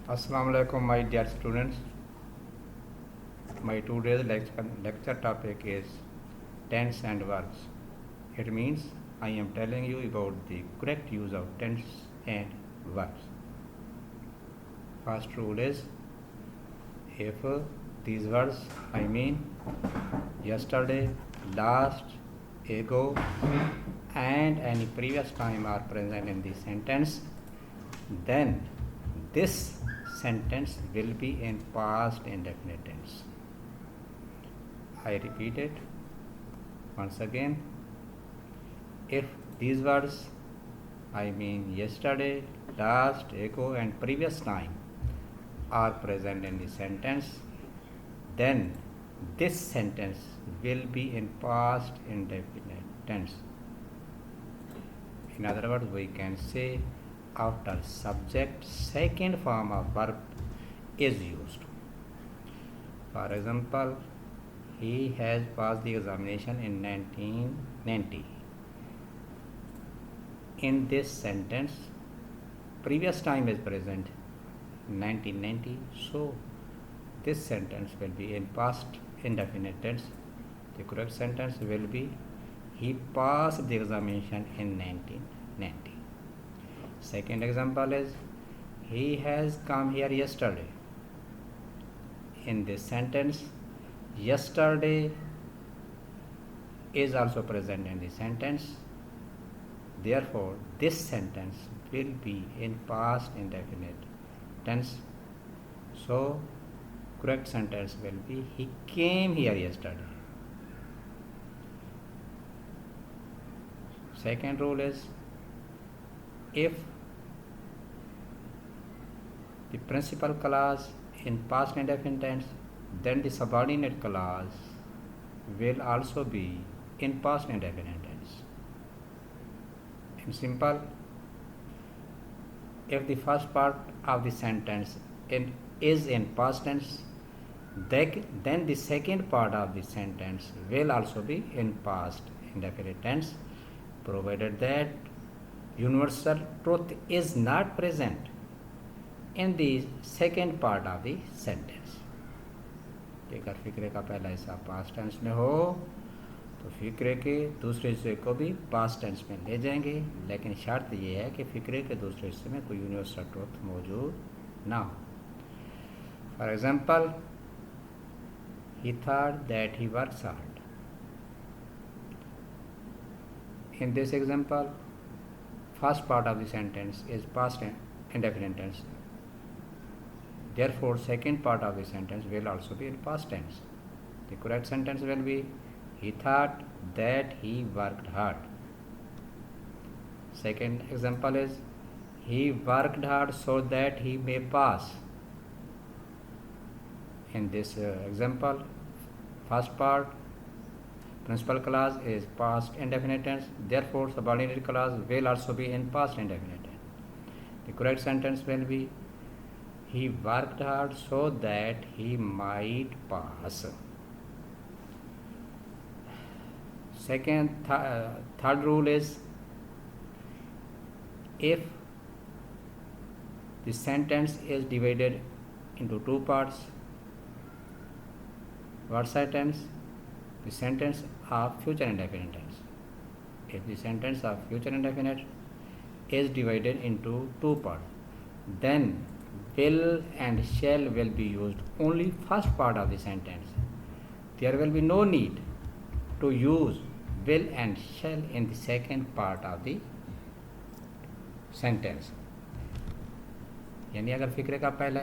Assalamu alaikum, my dear students. My today's lecture topic is tense and verbs. It means I am telling you about the correct use of tense and verbs. First rule is if these words I mean yesterday, last, ago, and any previous time are present in the sentence, then this sentence will be in past indefinite tense. I repeat it once again. If these words I mean yesterday, last, ago, and previous time are present in the sentence, then this sentence will be in past indefinite tense. In other words, we can say after subject, second form of verb is used. For example, he has passed the examination in 1990. In this sentence, previous time is present, 1990, so this sentence will be in past indefinite tense. The correct sentence will be he passed the examination in 1990. Second example is he has come here yesterday. In this sentence, yesterday is also present in the sentence. Therefore, this sentence will be in past indefinite tense. So, correct sentence will be he came here yesterday. Second rule is if the principal clause in past indefinite tense, then the subordinate clause will also be in past indefinite tense. In simple, if the first part of the sentence is in past tense, then the second part of the sentence will also be in past indefinite tense, provided that universal truth is not present in the second part of the sentence. अगर फिक्रे का पहला हिस्सा past tense में हो तो फिक्रे के दूसरे हिस्से को भी पास्ट टेंस में ले जाएंगे, लेकिन शर्त ये है कि फिक्रे के दूसरे हिस्से में कोई यूनिवर्सल ट्रुथ मौजूद ना हो. For example, he thought that he works hard. In this example, first part of the sentence is past indefinite tense. Therefore, second part of the sentence will also be in past tense. The correct sentence will be he thought that he worked hard. Second example is he worked hard so that he may pass. In this example, first part principal clause is past indefinite tense. Therefore, subordinate clause will also be in past indefinite tense. The correct sentence will be he worked hard so that he might pass. Third rule is if the sentence is divided into two parts, versa tense, the sentence of future indefinite tense. If the sentence of future indefinite is divided into two parts, then will and shall will be used only first part of the sentence. There will be no need to use will and shall in the second part of the sentence. यानी अगर फिक्रे का पहला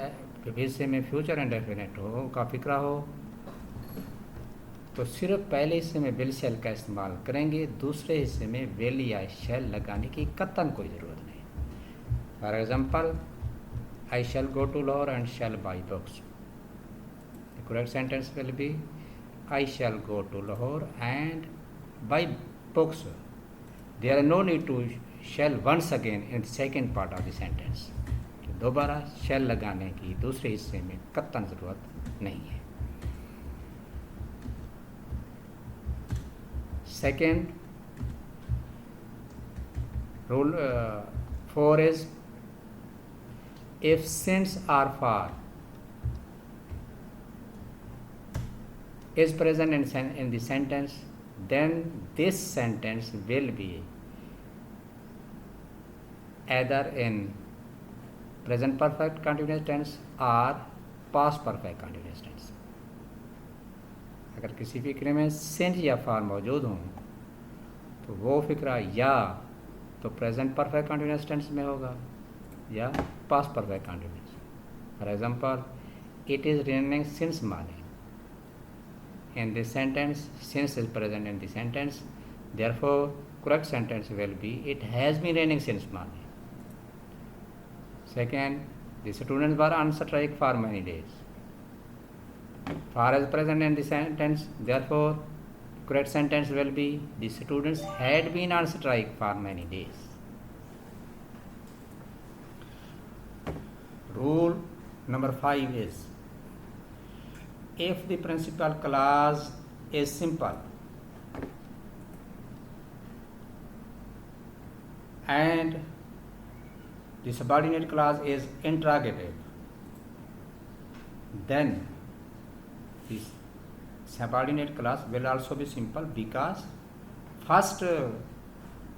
हिस्से में future indefinite हो का फिक्रा हो तो सिर्फ पहले हिस्से में विल शैल का इस्तेमाल करेंगे, दूसरे हिस्से में विल या शैल लगाने की कतन कोई ज़रूरत नहीं. For example, I shall go to Lahore and shall buy books. The correct sentence will be I shall go to Lahore and buy books. There is no need to shall once again in the second part of the sentence. दोबारा shall लगाने की दूसरे हिस्से में कतन ज़रूरत नहीं है. Second rule 4 is if since or for is present in the sentence, then this sentence will be either in present perfect continuous tense or past perfect continuous tense. अगर किसी फिक्रे में सिंस या फॉर मौजूद हों तो वो फिक्रा या तो प्रेजेंट परफेक्ट कंटिन्यूस टेंस में होगा या past perfect continuous. For example, it is raining since morning. In this sentence, since is present in the sentence, therefore correct sentence will be it has been raining since morning. Second, the students were on strike for many days. For is present in the sentence, therefore correct sentence will be the students had been on strike for many days. Rule number 5 is, if the principal clause is simple and the subordinate clause is interrogative, then the subordinate clause will also be simple, because first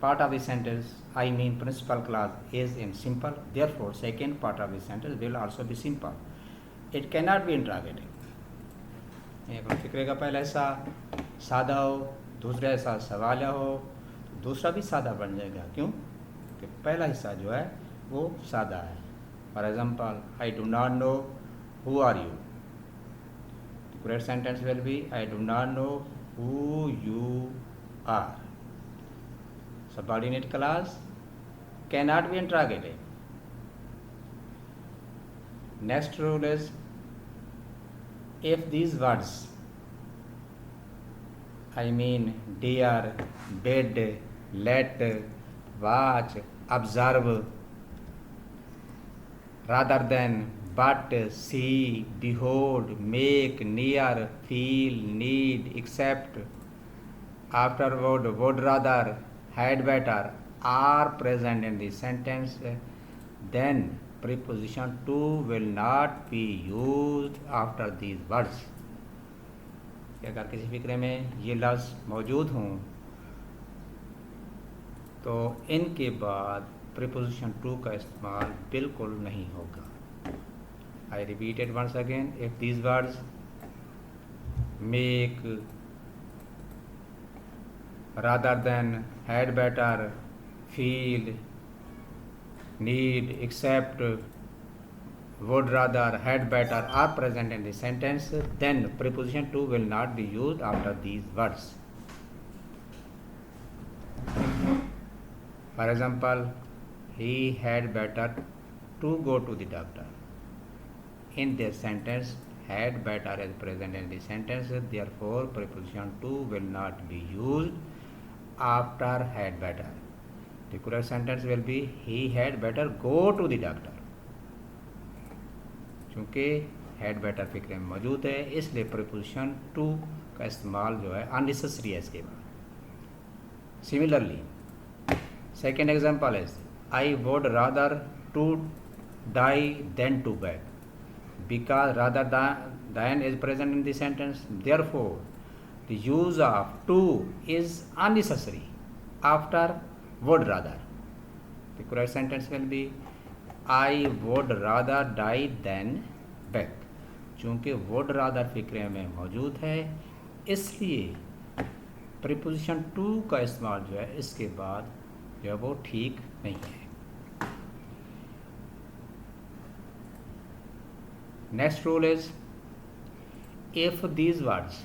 part of the sentence, I mean principal clause, is in simple. Therefore second part of the sentence will also be simple. It cannot be interrogative. एक फिक्रे का पहला हिस्सा सादा हो, दूसरा हिस्सा सवालिया हो, तो दूसरा भी सादा बन जाएगा. क्यों? कि पहला हिस्सा जो है वो सादा है. For example, I do not know who are you. The correct sentence will be I do not know who you are. Subordinate clause can not be interrogative. Next rule is, if these words, I mean dear, bed, let, watch, observe, rather than, but, see, behold, make, near, feel, need, accept, afterward, would rather, had better are present in the sentence, then preposition to will not be used after these words. अगर किसी फिक्रे में ये लफ्ज़ मौजूद हों तो इनके बाद preposition to का इस्तेमाल बिल्कुल नहीं होगा. I repeat it once again. If these words make, rather than, had better, feel, need, accept, would rather, had better are present in the sentence, then preposition to will not be used after these words. For example, he had better to go to the doctor. In this sentence, had better is present in the sentence, therefore preposition to will not be used after had better. The correct sentence will be he had better go to the doctor. चूँकि had better फिक्रे में मौजूद है इसलिए preposition to का इस्तेमाल जो है unnecessary है इसके बाद. Similarly, second example is, I would rather to die than to beg. Because rather than is present in the sentence, therefore the use of to is unnecessary after would rather. The correct sentence will be I would rather die than beg. चूँकि would rather फिक्रे में मौजूद है इसलिए preposition to का इस्तेमाल जो है इसके बाद जो है वो ठीक नहीं है. Next rule is, if these words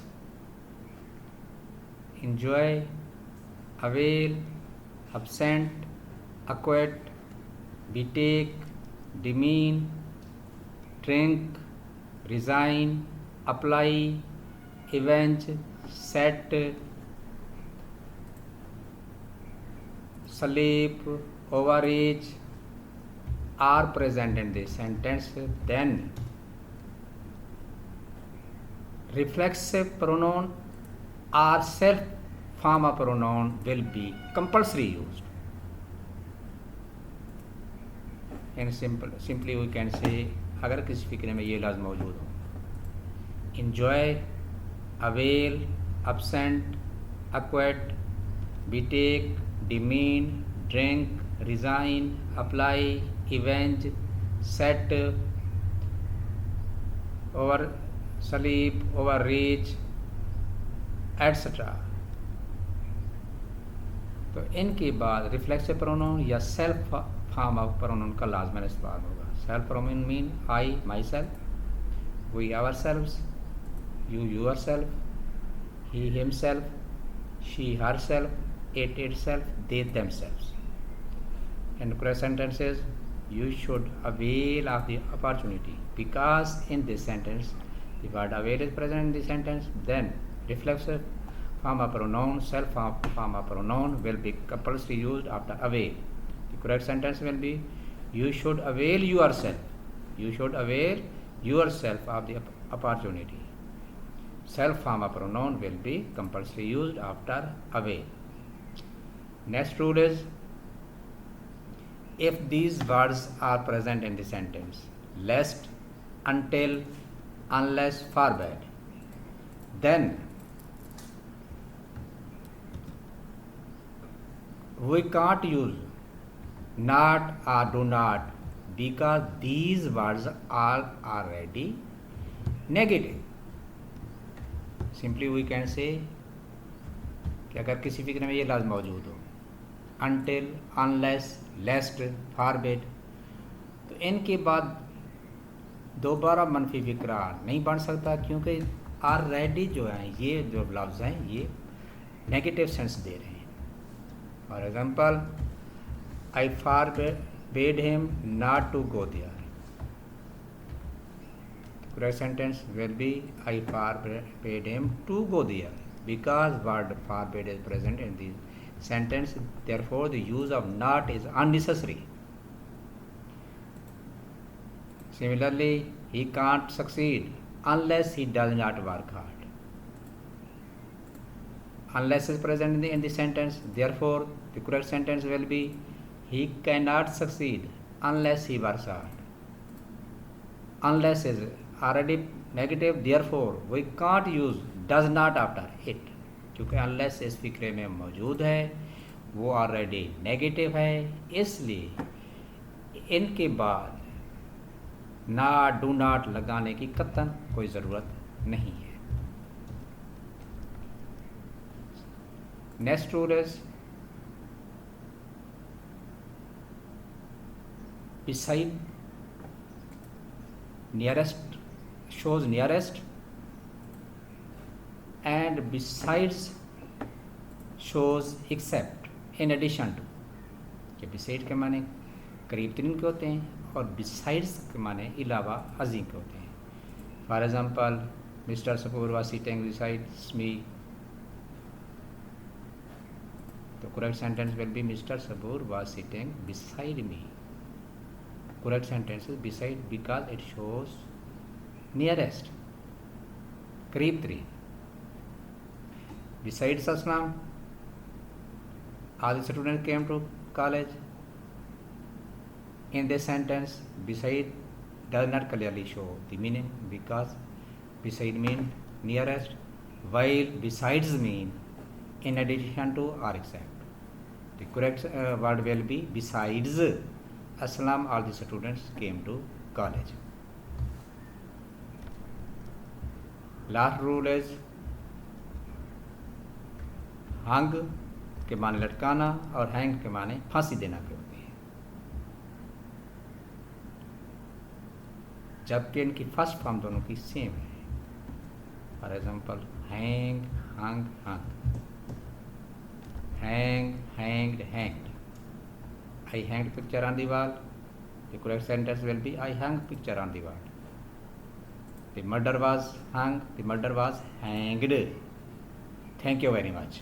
enjoy, avail, absent, acquit, betake, demean, drink, resign, apply, avenge, set, sleep, overreach are present in this sentence, then reflexive pronoun or self form of pronoun will be compulsory used. In simply we can say अगर किसी फिक्रे में ये लफ्ज़ मौजूद हो, enjoy, avail, absent, acquit, betake, demean, drink, resign, apply, avenge, set, oversleep, overreach, etc. तो इनके बाद रिफ्लेक्सिव प्रोनाउन या सेल्फ फॉर्म ऑफ प्रोनाउन का लाजमन इस्तेमाल होगा. Self pronoun mean I myself, we ourselves, you yourself, he himself, she herself, it itself, they themselves. And correct sentence is you should avail of the opportunity, because in this sentence the word avail is present in the sentence. Then reflexive form of pronoun, self form of pronoun will be compulsory used after avail. The correct sentence will be you should avail yourself, you should avail yourself of the opportunity. Self form of pronoun will be compulsory used after avail. Next rule is if these words are present in the sentence, lest, until, unless, forbid, then we can't use not or do not, because these words are already negative. Simply we can say कि अगर किसी फिक्र में ये लफ्ज़ मौजूद हो, until, unless, लेस्ट, forbid, तो इनके बाद दोबारा मनफी फिक्रा नहीं बन सकता, क्योंकि ऑलरेडी जो है ये जो लफ्ज़ हैं ये नेगेटिव सेंस दे रहे हैं. For example, I forbid him not to go there. Correct sentence will be I forbade him to go there, because word forbid is present in the sentence, therefore the use of not is unnecessary. Similarly, he can't succeed unless he does not work hard. Unless is present in the sentence, therefore the correct sentence will be he cannot succeed unless he works hard. Unless is already negative, therefore we can't use does not after it, क्योंकि unless इस फिक्रे में मौजूद है वो already negative है, इसलिए इनके बाद ना डू नॉट लगाने की कतन कोई ज़रूरत नहीं है. Next rule is beside, nearest shows nearest, and besides shows except, in addition to. कि beside के माने करीब तरीन के होते हैं और besides के माने अलावा अजीम के होते हैं. For example, mister Sapur was sitting beside me. तो correct sentence will be Mr. Sabur was sitting beside me. Correct sentence is beside, because it shows nearest, करीब तरीन. Besides Aslam, all the students came to college. In this sentence, beside does not clearly show the meaning, because beside mean nearest, while besides mean in addition to or except. The correct word will be besides Aslam, all the students came to college. Last rule is hang के माने लटकाना और hang के माने फांसी देना के होते हैं, जबकि इनकी फर्स्ट फॉर्म दोनों की सेम है. For example, hang, hung, hung, hang, hanged, hanged. I hanged picture on the wall. The correct sentence will be I hung picture on the wall. The murder was hung. The murder was hanged. Thank you very much.